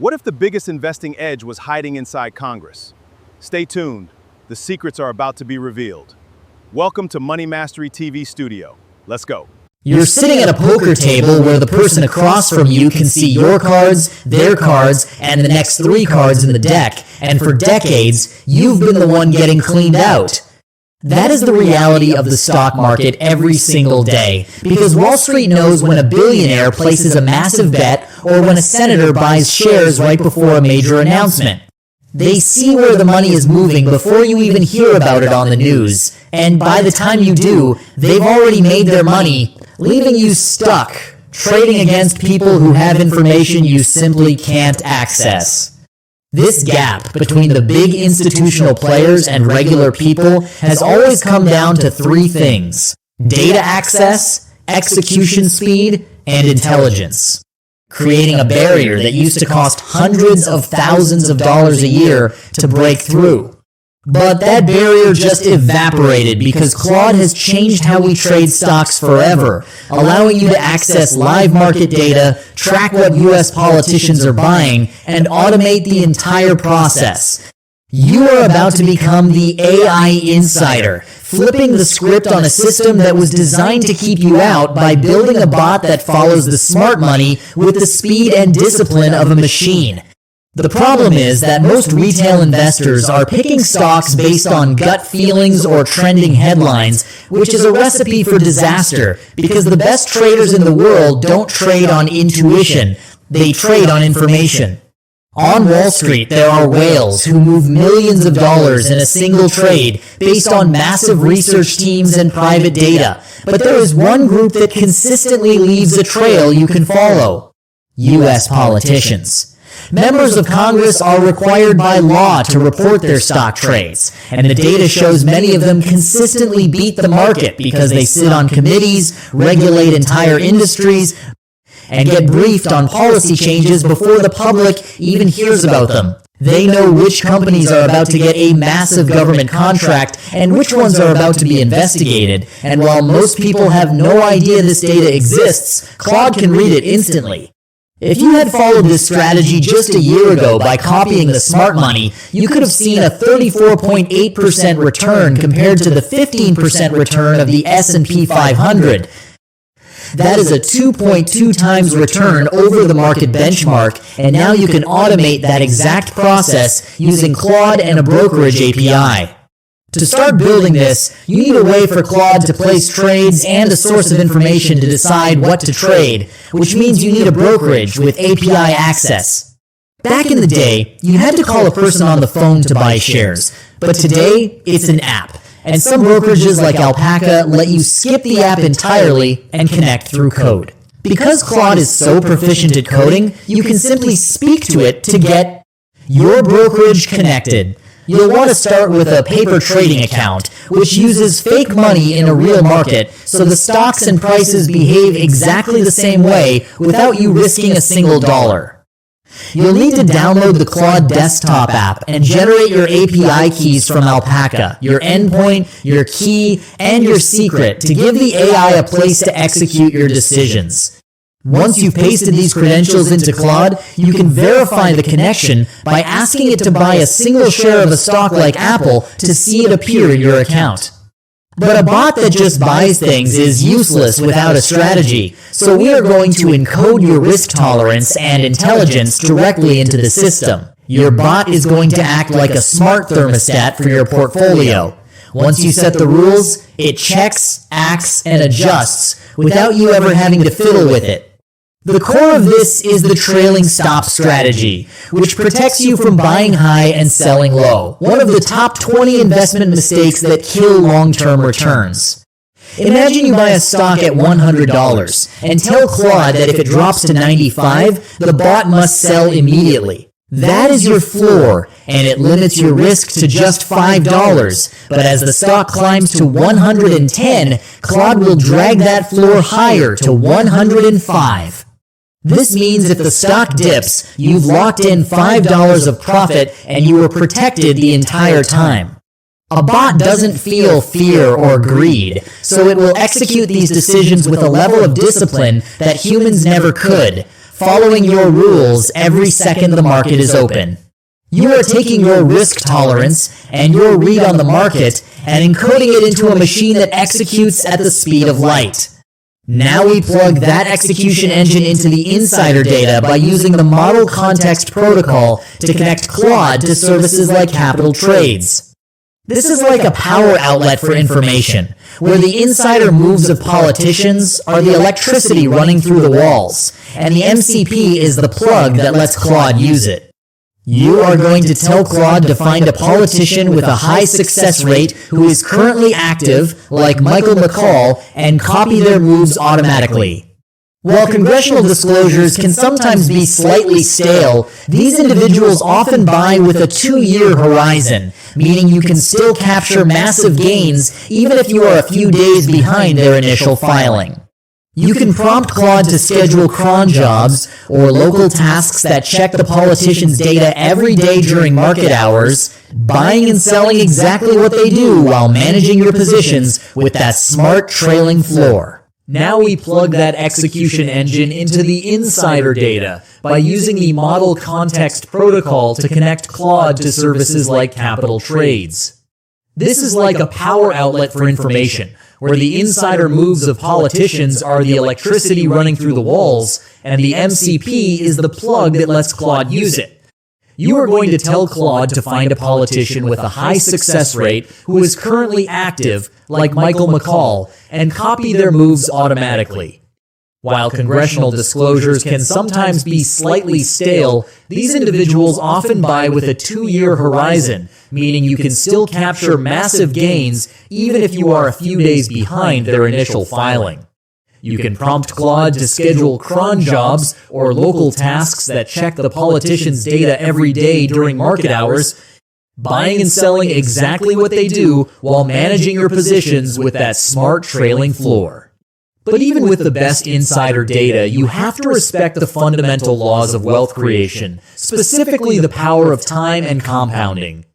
What if the biggest investing edge was hiding inside Congress? Stay tuned. The secrets are about to be revealed. Welcome to Money Mastery TV Studio. Let's go. You're sitting at a poker table where the person across from you can see your cards, their cards, and the next 3 cards in the deck, and for decades, you've been the one getting cleaned out. That is the reality of the stock market every single day, because Wall Street knows when a billionaire places a massive bet or when a senator buys shares right before a major announcement. They see where the money is moving before you even hear about it on the news, and by the time you do, they've already made their money, leaving you stuck, trading against people who have information you simply can't access. This gap between the big institutional players and regular people has always come down to 3 things: data access, execution speed, and intelligence, creating a barrier that used to cost hundreds of thousands of dollars a year to break through. But that barrier just evaporated because Claude has changed how we trade stocks forever, allowing you to access live market data, track what US politicians are buying, and automate the entire process. You are about to become the AI insider, flipping the script on a system that was designed to keep you out by building a bot that follows the smart money with the speed and discipline of a machine. The problem is that most retail investors are picking stocks based on gut feelings or trending headlines, which is a recipe for disaster because the best traders in the world don't trade on intuition, they trade on information. On Wall Street, there are whales who move millions of dollars in a single trade based on massive research teams and private data, but there is one group that consistently leaves a trail you can follow: US politicians. Members of Congress are required by law to report their stock trades, and the data shows many of them consistently beat the market because they sit on committees, regulate entire industries, and get briefed on policy changes before the public even hears about them. They know which companies are about to get a massive government contract and which ones are about to be investigated, and while most people have no idea this data exists, Claude can read it instantly. If you had followed this strategy just a year ago by copying the smart money, you could have seen a 34.8% return compared to the 15% return of the S&P 500. That is a 2.2 times return over the market benchmark, and now you can automate that exact process using Claude and a brokerage API. To start building this, you need a way for Claude to place trades and a source of information to decide what to trade, which means you need a brokerage with API access. Back in the day, you had to call a person on the phone to buy shares, but today, it's an app, and some brokerages like Alpaca let you skip the app entirely and connect through code. Because Claude is so proficient at coding, you can simply speak to it to get your brokerage connected. You'll want to start with a paper trading account, which uses fake money in a real market, so the stocks and prices behave exactly the same way without you risking a single dollar. You'll need to download the Claude desktop app and generate your API keys from Alpaca, your endpoint, your key, and your secret to give the AI a place to execute your decisions. Once you've pasted these credentials into Claude, you can verify the connection by asking it to buy a single share of a stock like Apple to see it appear in your account. But a bot that just buys things is useless without a strategy, so we are going to encode your risk tolerance and intelligence directly into the system. Your bot is going to act like a smart thermostat for your portfolio. Once you set the rules, it checks, acts, and adjusts without you ever having to fiddle with it. The core of this is the trailing stop strategy, which protects you from buying high and selling low, one of the top 20 investment mistakes that kill long-term returns. Imagine you buy a stock at $100 and tell Claude that if it drops to 95, the bot must sell immediately. That is your floor, and it limits your risk to just $5, but as the stock climbs to 110, Claude will drag that floor higher to 105. This means if the stock dips, you've locked in $5 of profit and you are protected the entire time. A bot doesn't feel fear or greed, so it will execute these decisions with a level of discipline that humans never could, following your rules every second the market is open. You are taking your risk tolerance and your read on the market and encoding it into a machine that executes at the speed of light. Now we plug that execution engine into the insider data by using the Model Context Protocol to connect Claude to services like Capital Trades. This is like a power outlet for information, where the insider moves of politicians are the electricity running through the walls, and the MCP is the plug that lets Claude use it. You are going to tell Claude to find a politician with a high success rate who is currently active, like Michael McCall, and copy their moves automatically. While congressional disclosures can sometimes be slightly stale, these individuals often buy with a 2-year horizon, meaning you can still capture massive gains even if you are a few days behind their initial filing. You can prompt Claude to schedule cron jobs or local tasks that check the politician's data every day during market hours, buying and selling exactly what they do while managing your positions with that smart trailing floor. Now we plug that execution engine into the insider data by using the Model Context Protocol to connect Claude to services like Capital Trades. This is like a power outlet for information, where the insider moves of politicians are the electricity running through the walls, and the MCP is the plug that lets Claude use it. You are going to tell Claude to find a politician with a high success rate who is currently active, like Michael McCall, and copy their moves automatically. While congressional disclosures can sometimes be slightly stale, these individuals often buy with a 2-year horizon, meaning you can still capture massive gains even if you are a few days behind their initial filing. You can prompt Claude to schedule cron jobs or local tasks that check the politician's data every day during market hours, buying and selling exactly what they do while managing your positions with that smart trailing floor. But even with the best insider data, you have to respect the fundamental laws of wealth creation, specifically the power of time and compounding.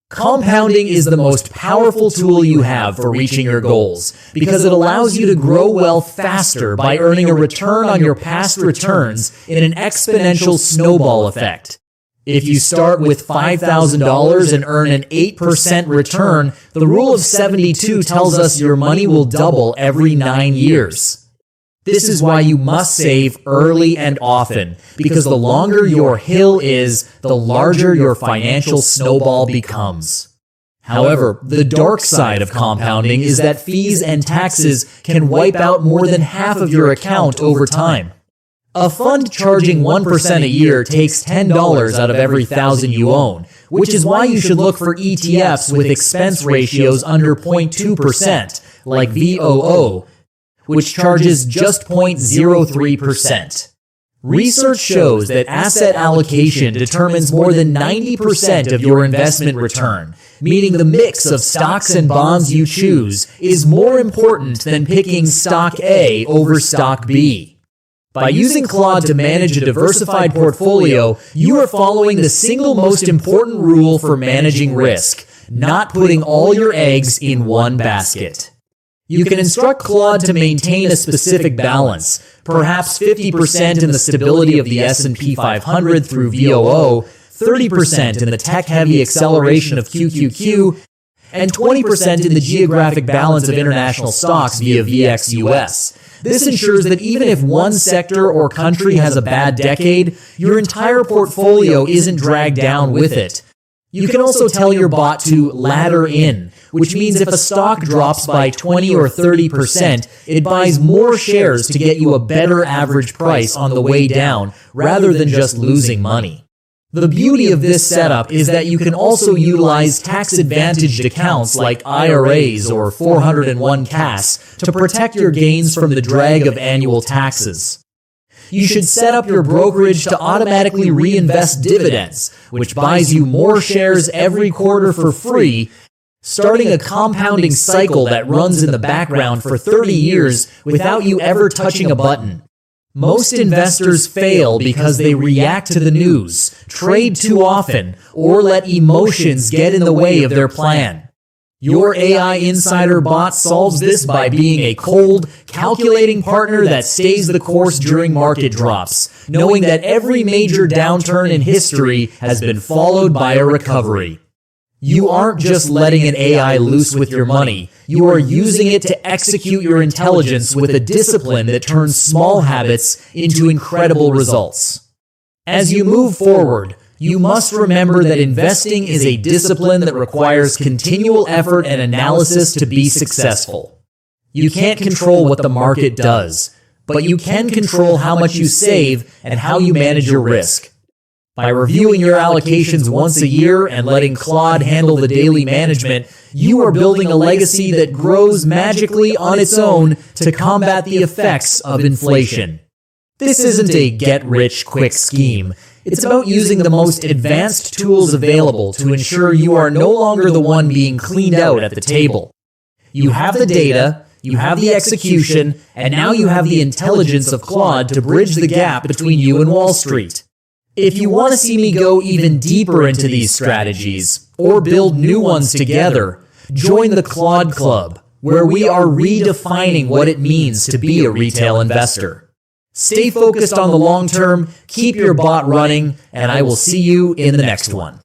Compounding is the most powerful tool you have for reaching your goals, because it allows you to grow wealth faster by earning a return on your past returns in an exponential snowball effect. If you start with $5,000 and earn an 8% return, the rule of 72 tells us your money will double every 9 years. This is why you must save early and often, because the longer your hill is, the larger your financial snowball becomes. However, the dark side of compounding is that fees and taxes can wipe out more than half of your account over time. A fund charging 1% a year takes $10 out of every $1,000 you own, which is why you should look for ETFs with expense ratios under 0.2%, like VOO, which charges just 0.03%. Research shows that asset allocation determines more than 90% of your investment return, meaning the mix of stocks and bonds you choose is more important than picking stock A over stock B. By using Claude to manage a diversified portfolio, you are following the single most important rule for managing risk, not putting all your eggs in one basket. You can instruct Claude to maintain a specific balance, perhaps 50% in the stability of the S&P 500 through VOO, 30% in the tech-heavy acceleration of QQQ, and 20% in the geographic balance of international stocks via VXUS. This ensures that even if one sector or country has a bad decade, your entire portfolio isn't dragged down with it. You can also tell your bot to ladder in, which means if a stock drops by 20 or 30%, it buys more shares to get you a better average price on the way down, rather than just losing money. The beauty of this setup is that you can also utilize tax-advantaged accounts like IRAs or 401ks to protect your gains from the drag of annual taxes. You should set up your brokerage to automatically reinvest dividends, which buys you more shares every quarter for free, starting a compounding cycle that runs in the background for 30 years without you ever touching a button. Most investors fail because they react to the news, trade too often, or let emotions get in the way of their plan. Your AI Insider bot solves this by being a cold, calculating partner that stays the course during market drops, knowing that every major downturn in history has been followed by a recovery. You aren't just letting an AI loose with your money, you are using it to execute your intelligence with a discipline that turns small habits into incredible results. As you move forward, you must remember that investing is a discipline that requires continual effort and analysis to be successful. You can't control what the market does, but you can control how much you save and how you manage your risk. By reviewing your allocations once a year and letting Claude handle the daily management, you are building a legacy that grows magically on its own to combat the effects of inflation. This isn't a get-rich-quick scheme. It's about using the most advanced tools available to ensure you are no longer the one being cleaned out at the table. You have the data, you have the execution, and now you have the intelligence of Claude to bridge the gap between you and Wall Street. If you want to see me go even deeper into these strategies, or build new ones together, join the Claude Club, where we are redefining what it means to be a retail investor. Stay focused on the long term, keep your bot running, and I will see you in the next one.